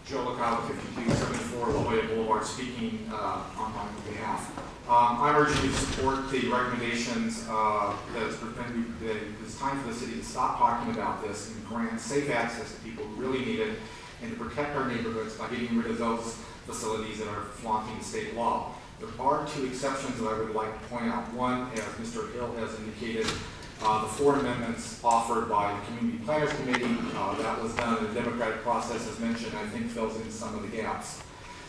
Joe Locava, 5274 La Jolla Boulevard, speaking on my behalf. I'm urging you to support the recommendations that it's time for the city to stop talking about this and grant safe access to people who really need it, and to protect our neighborhoods by getting rid of those facilities that are flaunting state law. There are two exceptions that I would like to point out. One, as Mr. Hill has indicated, the 4 amendments offered by the Community Planners Committee, that was done in the democratic process, as mentioned, I think fills in some of the gaps.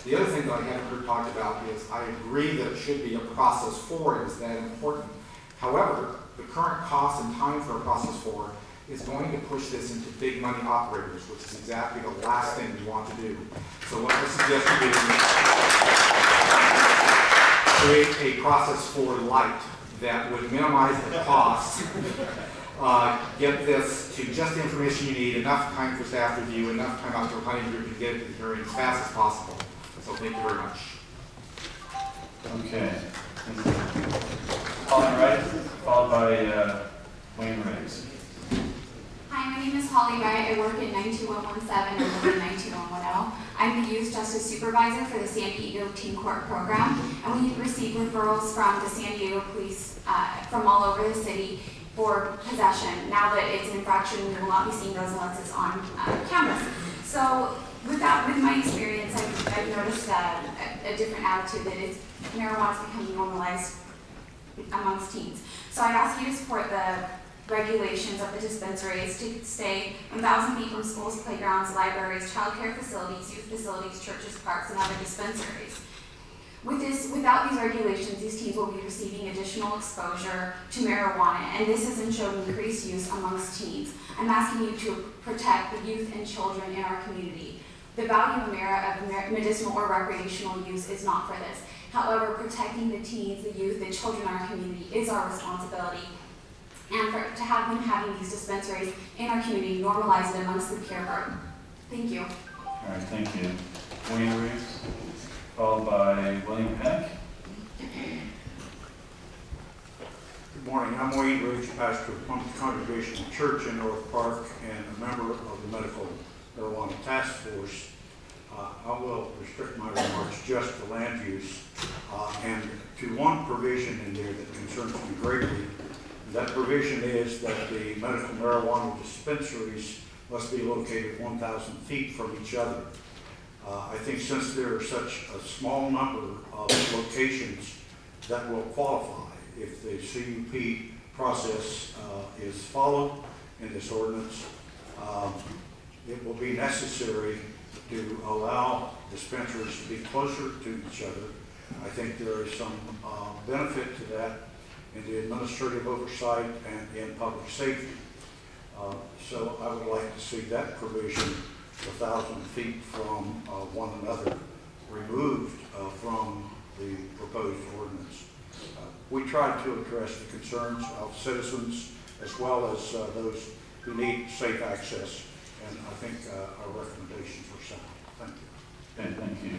The other thing that I haven't heard talked about is I agree that it should be a process 4 is that important. However, the current cost and time for a process 4 is going to push this into big money operators, which is exactly the last thing we want to do. So what I suggest you do is create a process 4 light that would minimize the cost, get this to just the information you need, enough time for staff review, enough time out to a planning group to get it to the hearing as fast as possible. So thank you very much. Okay. Holly Wright, followed by Wayne Riggs. Hi, my name is Holly Wright. I work in 92117 and live in 92110. I'm the Youth Justice Supervisor for the San Diego Teen Court Program, and we receive referrals from the San Diego Police from all over the city for possession. Now that it's an infraction, we will not be seeing those unless it's on cameras. So with my experience, I've noticed a different attitude that is marijuana is becoming normalized amongst teens. So I'd ask you to support the regulations of the dispensaries to stay 1,000 feet from schools, playgrounds, libraries, child care facilities, youth facilities, churches, parks, and other dispensaries. Without these regulations, these teens will be receiving additional exposure to marijuana, and this has been shown increased use amongst teens. I'm asking you to protect the youth and children in our community. The value of medicinal or recreational use is not for this. However, protecting the teens, the youth, the children in our community is our responsibility. And to have them having these dispensaries in our community, normalize it amongst the peer group. Thank you. All right, thank you. Wayne Riggs, followed by William Peck. Good morning. I'm Wayne Riggs, pastor of Plymouth Congregational Church in North Park and a member of the Medical Marijuana Task Force. I will restrict my remarks just to land use and to one provision in there that concerns me greatly. That provision is that the medical marijuana dispensaries must be located 1,000 feet from each other. I think since there are such a small number of locations that will qualify, if the CUP process is followed in this ordinance, it will be necessary to allow dispensaries to be closer to each other. I think there is some benefit to that in the administrative oversight and in public safety. So I would like to see that provision, 1,000 feet from one another, removed from the proposed ordinance. We tried to address the concerns of citizens as well as those who need safe access, and I think our recommendations were sound. Thank you. Okay, thank you.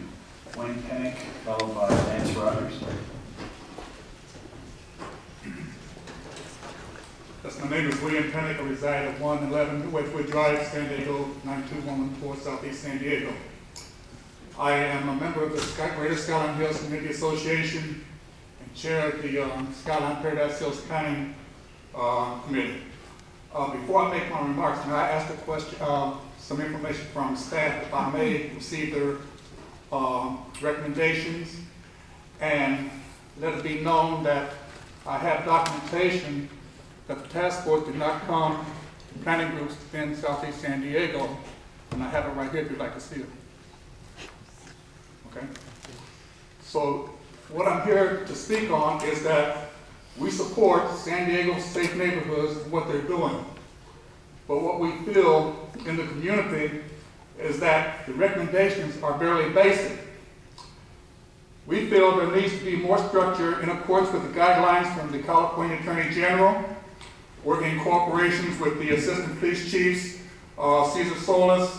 Wayne Peck, followed by Lance Rogers. Yes, my name is William Pennick. I reside at 111 Wedgewood Drive, San Diego, 92114, Southeast San Diego. I am a member of the Greater Skyline Hills Community Association and chair of the Skyline Paradise Hills Planning Committee. Before I make my remarks, may I ask a question, some information from staff, if I may receive their recommendations, and let it be known that I have documentation that the task force did not come to planning groups in Southeast San Diego, and I have it right here if you'd like to see it. Okay? So what I'm here to speak on is that we support San Diego's safe neighborhoods and what they're doing. But what we feel in the community is that the recommendations are barely basic. We feel there needs to be more structure in accordance with the guidelines from the California Attorney General, working in cooperations with the Assistant Police Chiefs, Cesar Solis,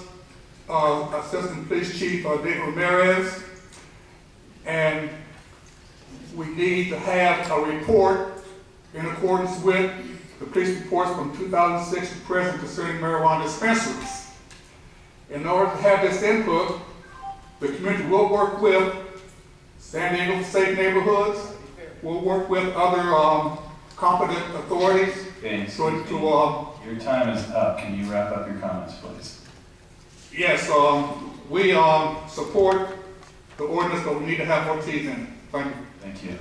Assistant Police Chief David Ramirez, and we need to have a report in accordance with the police reports from 2006 to present concerning marijuana dispensaries. In order to have this input, The community will work with San Diego Safe Neighborhoods. We'll work with other competent authorities. Okay, Your time is up. Can you wrap up your comments, please? Yes, we support the ordinance, but we need to have more teeth in it. Thank you. Thank you.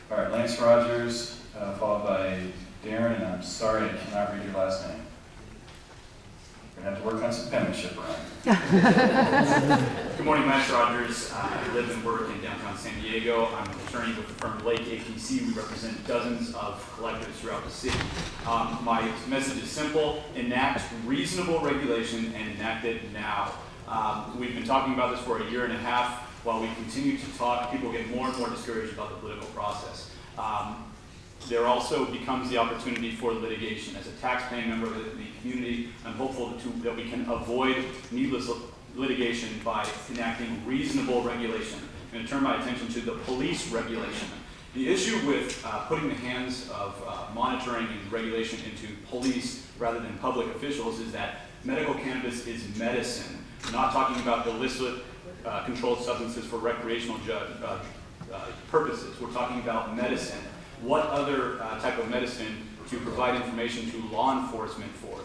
All right, Lance Rogers, followed by Darren, and I'm sorry I cannot read your last name. We're going to have to work on some penmanship around here. Good morning, Lance Rogers. I live and work in downtown San Diego. I'm an attorney with the firm Lake APC. We represent dozens of collectives throughout the city. My message is simple: enact reasonable regulation and enact it now. We've been talking about this for a year and a half. While we continue to talk, people get more and more discouraged about the political process. There also becomes the opportunity for litigation. As a tax-paying member of the community, I'm hopeful that we can avoid needless litigation by enacting reasonable regulation. I'm going to turn my attention to the police regulation. The issue with putting the hands of monitoring and regulation into police rather than public officials is that medical cannabis is medicine. We're not talking about illicit controlled substances for recreational purposes. We're talking about medicine. What other type of medicine to provide information to law enforcement for?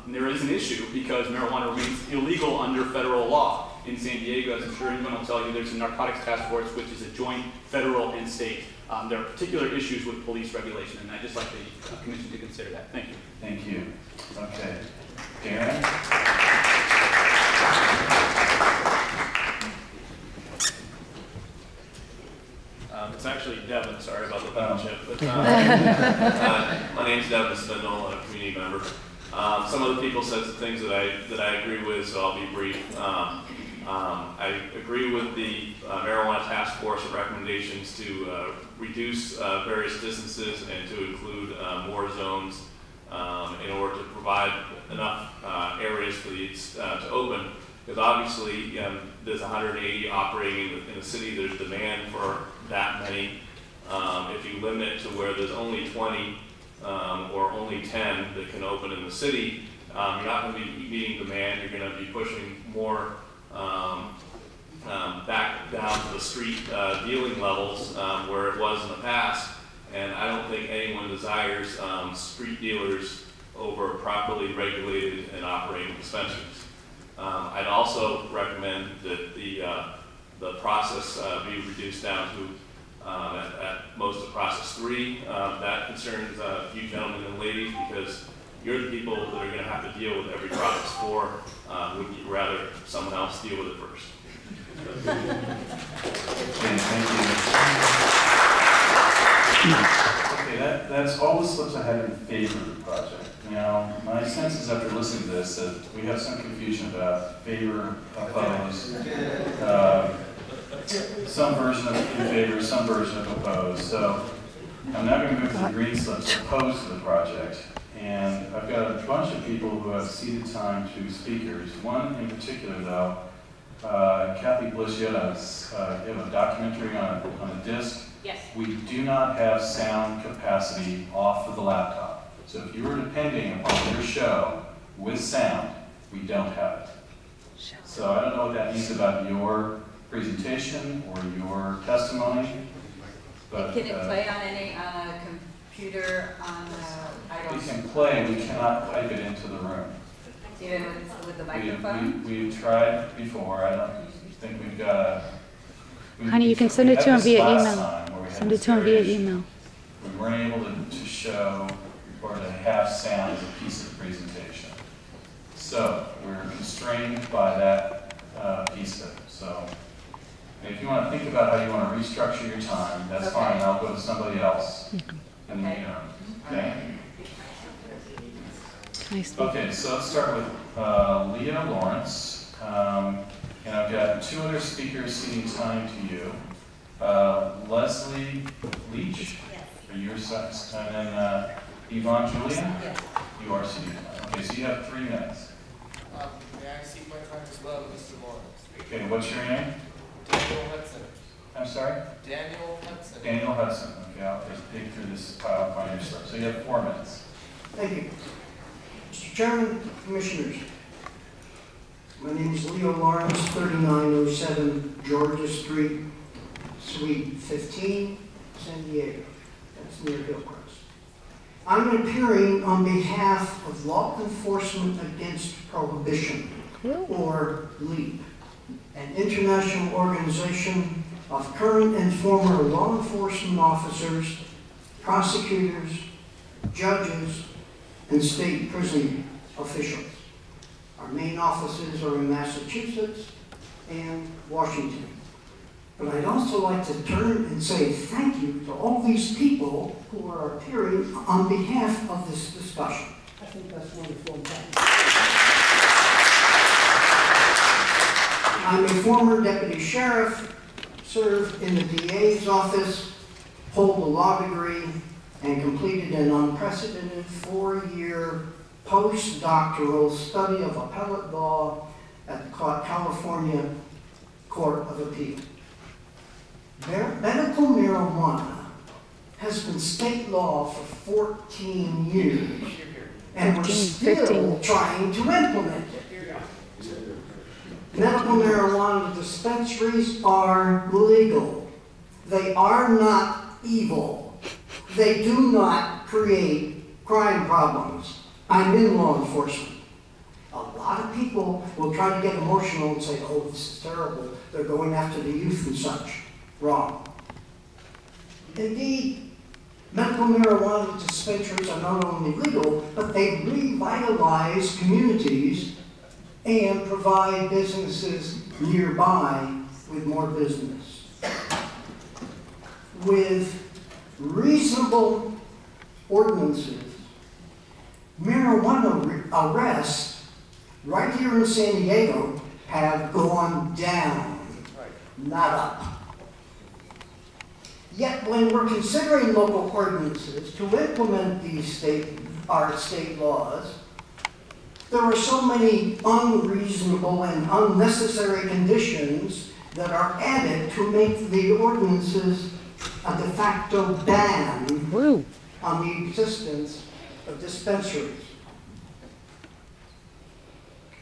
There is an issue because marijuana remains illegal under federal law. In San Diego, as I'm sure anyone will tell you, there's a narcotics task force, which is a joint federal and state. There are particular issues with police regulation, and I'd just like the commission to consider that. Thank you. Thank you. Okay. Darren? It's actually Devin, sorry about the penmanship. But, my name's Devin Spindle, I'm a community member. Some of the people said some things that I agree with, so I'll be brief. I agree with the marijuana task force recommendations to reduce various distances and to include more zones in order to provide enough areas for these to open. Because obviously there's 180 operating in the city, there's demand for that many. If you limit it to where there's only 20 or only 10 that can open in the city, you're not going to be meeting demand, you're going to be pushing more back down to the street dealing levels where it was in the past. And I don't think anyone desires street dealers over properly regulated and operating dispensaries. I'd also recommend that the process be reduced down to at most of process 3. That concerns you gentlemen and ladies because you're the people that are going to have to deal with every process 4. Would you rather someone else deal with it first? Okay, that's all the slips I had in favor of the project. Now, my sense is after listening to this that we have some confusion about favor, opposed, some version of in favor, some version of opposed. So I'm now going to move to the green slips opposed to the project. And I've got a bunch of people who have ceded time to speakers. One in particular, though, Kathy Bliss-Yodas, you have a documentary on a disc. Yes. We do not have sound capacity off of the laptop. So if you were depending upon your show with sound, we don't have it. So I don't know what that means about your presentation or your testimony, but Can it play on a computer we can play. We cannot pipe it into the room. Even with the microphone? We've tried before. I don't think we've got a... Honey, you can send it to him via email. Send it to him via email. We weren't able to show or to have sound as a piece of the presentation. So we're constrained by that piece of it. So if you want to think about how you want to restructure your time, that's fine. I'll go to somebody else. And, okay? Nice. Okay, so let's start with Leah Lawrence. And I've got 2 other speakers ceding time to you. Leslie Leach, for your side, and then Yvonne Julian, you are ceding time. Okay, so you have 3 minutes. May I seek my time as well, Mr. Lawrence? Okay, what's your name? Daniel Hudson. I'm sorry? Daniel Hudson. Daniel Hudson. Okay, I'll just dig through this pile and find your slip. So you have 4 minutes. Thank you. Mr. Chairman, Commissioners, My name is Leo Lawrence, 3907 Georgia Street, Suite 15, San Diego. That's near Hillcrest. I'm appearing on behalf of Law Enforcement Against Prohibition, or LEAP, an international organization of current and former law enforcement officers, prosecutors, judges, and state prison officials. Our main offices are in Massachusetts and Washington. But I'd also like to turn and say thank you to all these people who are appearing on behalf of this discussion. I think that's wonderful. I'm a former deputy sheriff, served in the DA's office, hold a law degree, and completed an unprecedented 4-year postdoctoral study of appellate law at the California Court of Appeal. Medical marijuana has been state law for 14 years, and we're still trying to implement it. Medical marijuana dispensaries are legal. They are not evil. They do not create crime problems. I'm in law enforcement. A lot of people will try to get emotional and say, oh, this is terrible. They're going after the youth and such. Wrong. Indeed, medical marijuana dispensaries are not only legal, but they revitalize communities and provide businesses nearby with more business. With reasonable ordinances, marijuana arrests right here in San Diego have gone down, not up. Yet when we're considering local ordinances to implement these our state laws, there are so many unreasonable and unnecessary conditions that are added to make the ordinances a de facto ban on the existence of dispensaries.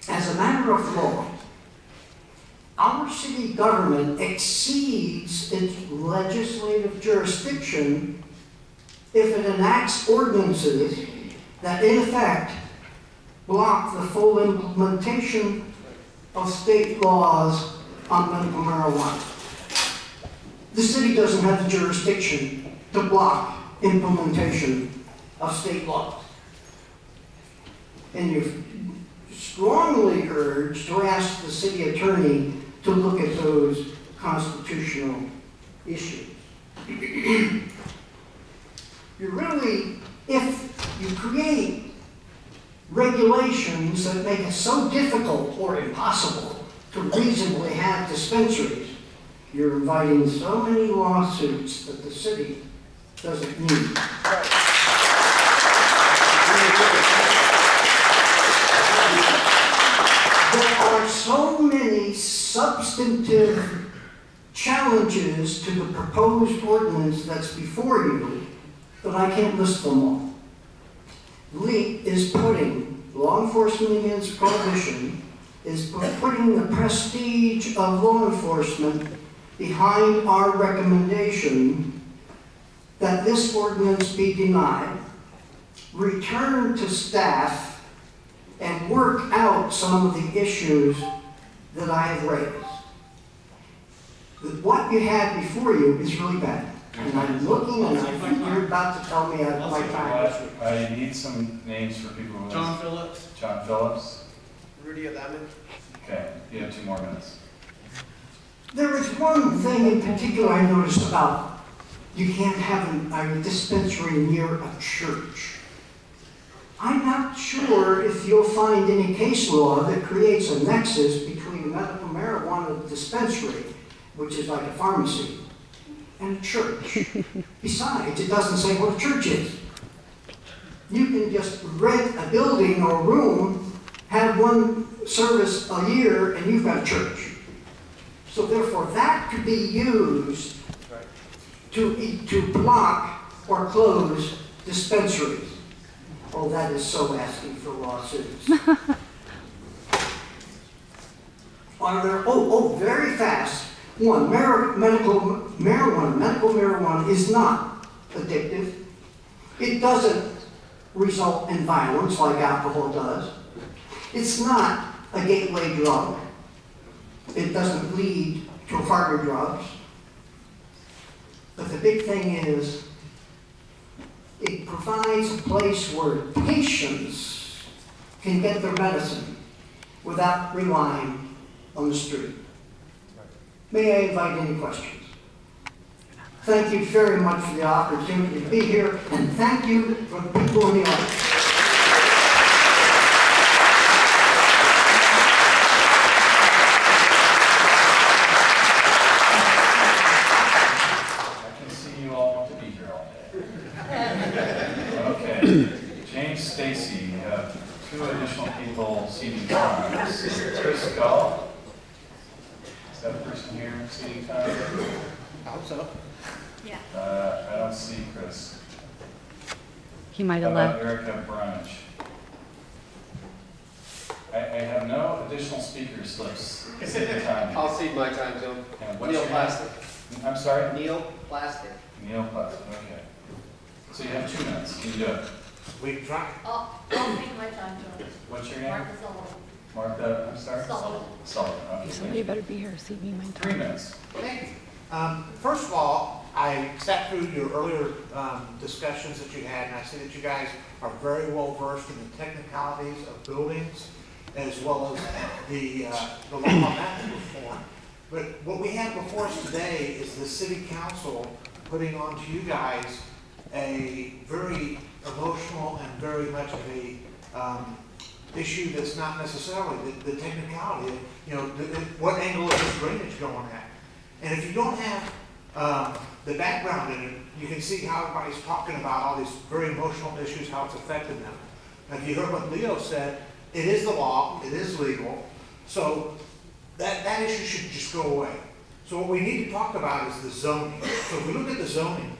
As a matter of law, our city government exceeds its legislative jurisdiction if it enacts ordinances that in effect block the full implementation of state laws on medical marijuana. The city doesn't have the jurisdiction to block implementation of state laws. And you've strongly urged to ask the city attorney to look at those constitutional issues. You really, if you create regulations that make it so difficult or impossible to reasonably have dispensaries, you're inviting so many lawsuits that the city doesn't need. There are so many substantive challenges to the proposed ordinance that's before you that I can't list them all. LEAP is putting, Law Enforcement Against Prohibition, is putting the prestige of law enforcement behind our recommendation that this ordinance be denied, return to staff, and work out some of the issues that I have raised. What you have before you is really bad. And I'm looking, and I think you're about to tell me my time. I need some names for people who... John Phillips. John Phillips. Rudy Lemon. Okay, you have 2 more minutes. There is one thing in particular I noticed about you can't have a dispensary near a church. I'm not sure if you'll find any case law that creates a nexus between a medical marijuana dispensary, which is like a pharmacy, and a church. Besides, it doesn't say what a church is. You can just rent a building or a room, have one service a year, and you've got a church. So therefore, that could be used to block or close dispensaries. Oh, that is so asking for lawsuits. are there, very fast. One, medical marijuana is not addictive. It doesn't result in violence like alcohol does. It's not a gateway drug. It doesn't lead to harder drugs. But the big thing is, it provides a place where patients can get their medicine without relying on the street. May I invite any questions? Thank you very much for the opportunity to be here, and thank you for the people in the audience. I can see you all want to be here all day. Okay. James Stacy, you have 2 additional people seating times. Chris Gall. Is that a person here seating time? I hope so. Yeah. I don't see Chris. He might How have about left. Erica Brunage? I have no additional speaker slips seating time. I'll cede my time to him. And what's Neil your Plastic. name? I'm sorry? Neil Plastic. Neil Plastic, okay. So you have 2 minutes. Can you do it? We try. I'll take my time to it. What's your name? Martha Sullivan. Martha, I'm sorry? Sullivan. Sullivan, okay. Somebody better be here, save me my 3 time. minutes. Thank you. First of all, I sat through your earlier discussions that you had, and I see that you guys are very well versed in the technicalities of buildings as well as the law on that reform. But what we have before us today is the city council putting on to you guys a very emotional and very much of a issue that's not necessarily the technicality of, you know, what angle is this drainage going at. And if you don't have the background in it, you can see how everybody's talking about all these very emotional issues, how it's affected them. Now, if you heard what Leo said, it is the law, it is legal, so that issue should just go away. So what we need to talk about is the zoning. So if we look at the zoning,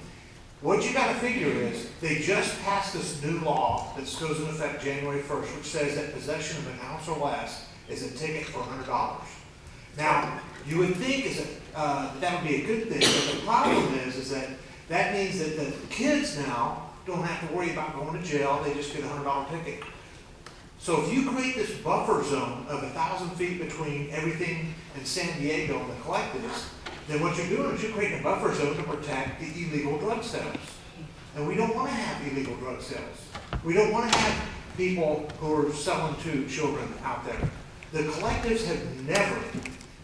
what you got to figure is they just passed this new law that goes into effect January 1st, which says that possession of an ounce or less is a ticket for $100. Now, you would think that would be a good thing, but the problem is that means that the kids now don't have to worry about going to jail, they just get a $100 ticket. So if you create this buffer zone of 1,000 feet between everything in San Diego and the collectives, then what you're doing is you're creating a buffer zone to protect the illegal drug sales. And we don't want to have illegal drug sales. We don't want to have people who are selling to children out there. The collectives have never,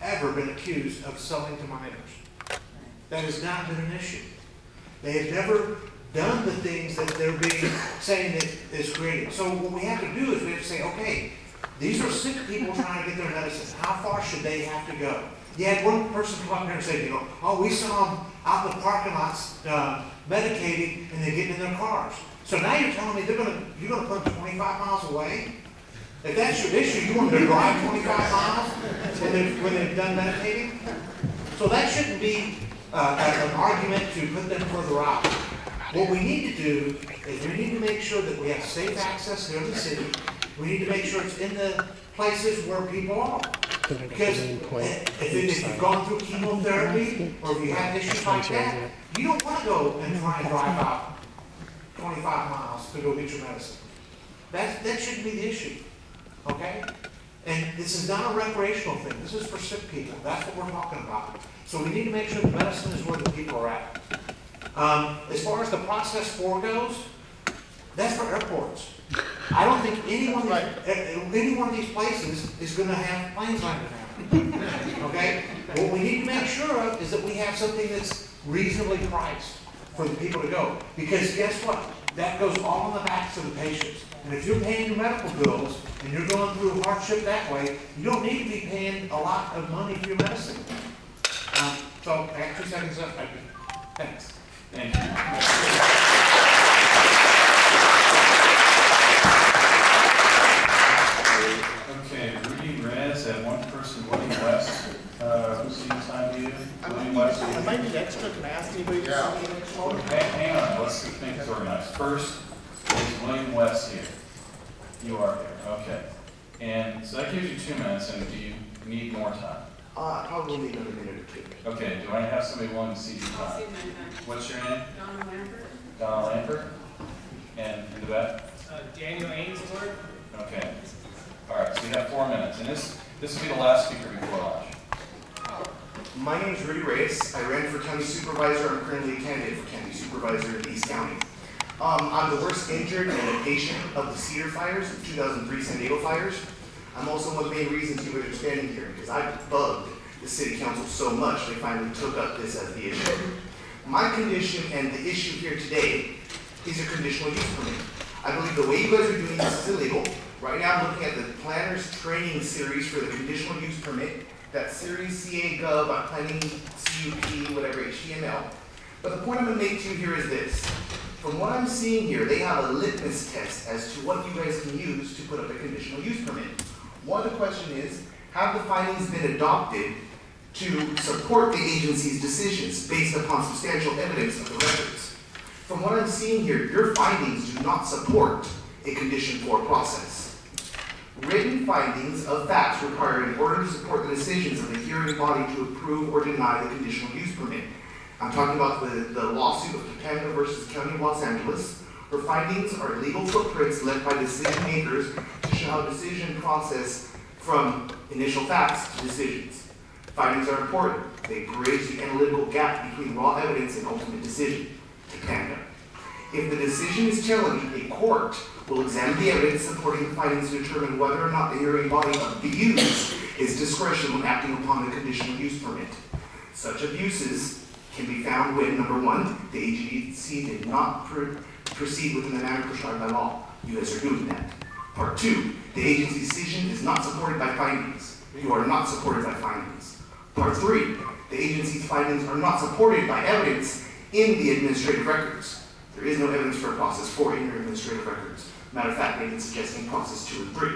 ever been accused of selling to minors. That has not been an issue. They have never done the things that they're saying that is created. So what we have to do is we have to say, okay, these are sick people trying to get their medicine. How far should they have to go? You had one person come up here and say, we saw them out in the parking lots medicating and they're getting in their cars. So now you're telling me you're gonna put them 25 miles away? If that's your issue, you want them to drive 25 miles when they've done meditating? So that shouldn't be an argument to put them further out. What we need to do is we need to make sure that we have safe access here in the city. We need to make sure it's in the places where people are. Because if you've gone through chemotherapy or if you have issues like that, you don't want to go and try and drive out 25 miles to go get your medicine. That shouldn't be the issue. Okay? And this is not a recreational thing. This is for sick people. That's what we're talking about. So we need to make sure the medicine is where the people are at. As far as the process 4 goes, that's for airports. I don't think any one of these places is going to have planes landing there. Okay? What we need to make sure of is that we have something that's reasonably priced for the people to go. Because guess what? That goes all on the backs of the patients. And if you're paying your medical bills and you're going through hardship that way, you don't need to be paying a lot of money for your medicine. So I got 2 seconds left. Thanks. Thank you. Okay, Rudy Rez at one person, William West. Who's the time to you? William West. I might need extra. Can I ask anybody to see me next moment? Hang on, let's make this organized. First is William West here. You are here, okay. And so that gives you 2 minutes, and do you need more time? Probably need another minute or two. Okay, do I have somebody willing to see your I'll time? see my time. What's your name? Donna Lambert. Donna Lampert? And in the back? Daniel Ainsworth. Okay. All right, so you have 4 minutes, and this will be the last speaker before lunch. My name is Rudy Reyes. I ran for county supervisor. I'm currently a candidate for county supervisor in East County. I'm the worst injured and a patient of the Cedar fires, the 2003 San Diego fires. I'm also one of the main reasons you guys are standing here, because I bugged the city council so much they finally took up this as the issue. My condition and the issue here today is a conditional use permit. I believe the way you guys are doing this is illegal. Right now I'm looking at the planner's training series for the conditional use permit. That series CA Gov, I'm planning CUP, whatever, HTML. But the point I'm going to make to you here is this. From what I'm seeing here, they have a litmus test as to what you guys can use to put up a conditional use permit. One of the question is, have the findings been adopted to support the agency's decisions based upon substantial evidence of the records? From what I'm seeing here, your findings do not support a condition 4 process. Written findings of facts required in order to support the decisions of the hearing body to approve or deny the conditional use permit. I'm talking about the lawsuit of Topanga versus County of Los Angeles, where findings are legal footprints left by decision makers to show how decision process from initial facts to decisions. Findings are important. They bridge the analytical gap between raw evidence and ultimate decision. Topanga. If the decision is challenged, a court will examine the evidence supporting the findings to determine whether or not the hearing body abused its discretion when acting upon the conditional use permit. Such abuses can be found when, number 1, the agency did not proceed within the manner prescribed by law. You guys are doing that. Part 2, the agency's decision is not supported by findings. You are not supported by findings. Part 3, the agency's findings are not supported by evidence in the administrative records. There is no evidence for a process 4 in your administrative records. Matter of fact, they've been suggesting process 2 and 3.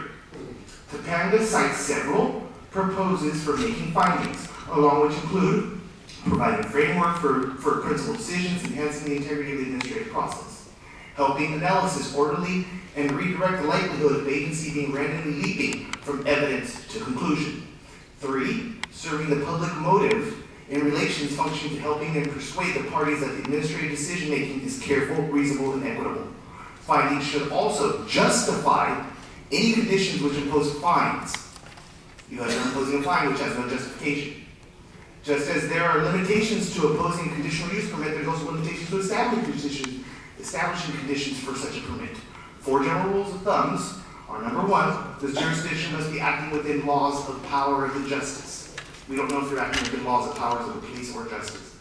Topanga cites several proposals for making findings, along which include providing a framework for principal decisions, enhancing the integrity of the administrative process, helping analysis orderly and redirect the likelihood of the agency being randomly leaping from evidence to conclusion. 3, serving the public motive in relations function to helping and persuade the parties that the administrative decision-making is careful, reasonable, and equitable. Findings should also justify any conditions which impose fines. You guys are imposing a fine which has no justification. Just as there are limitations to opposing a conditional use permit, there's also limitations to establishing conditions for such a permit. 4 general rules of thumbs are, number 1, the jurisdiction must be acting within laws of power of the justice. We don't know if you're acting within laws of powers of the police or justice.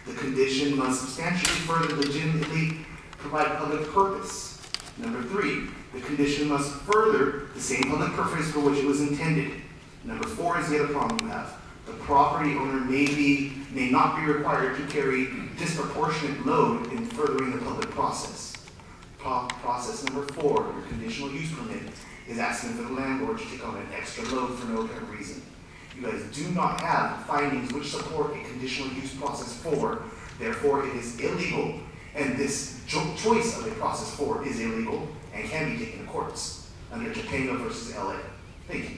The condition must substantially further legitimately provide public purpose. Number 3, the condition must further the same public purpose for which it was intended. Number 4 is the other problem you have. The property owner may not be required to carry disproportionate load in furthering the public process. Process number 4, your conditional use permit, is asking for the landlord to take on an extra load for no apparent reason. You guys do not have findings which support a conditional use process 4, therefore it is illegal, and this choice of a process 4 is illegal and can be taken to courts under Topanga versus LA. Thank you.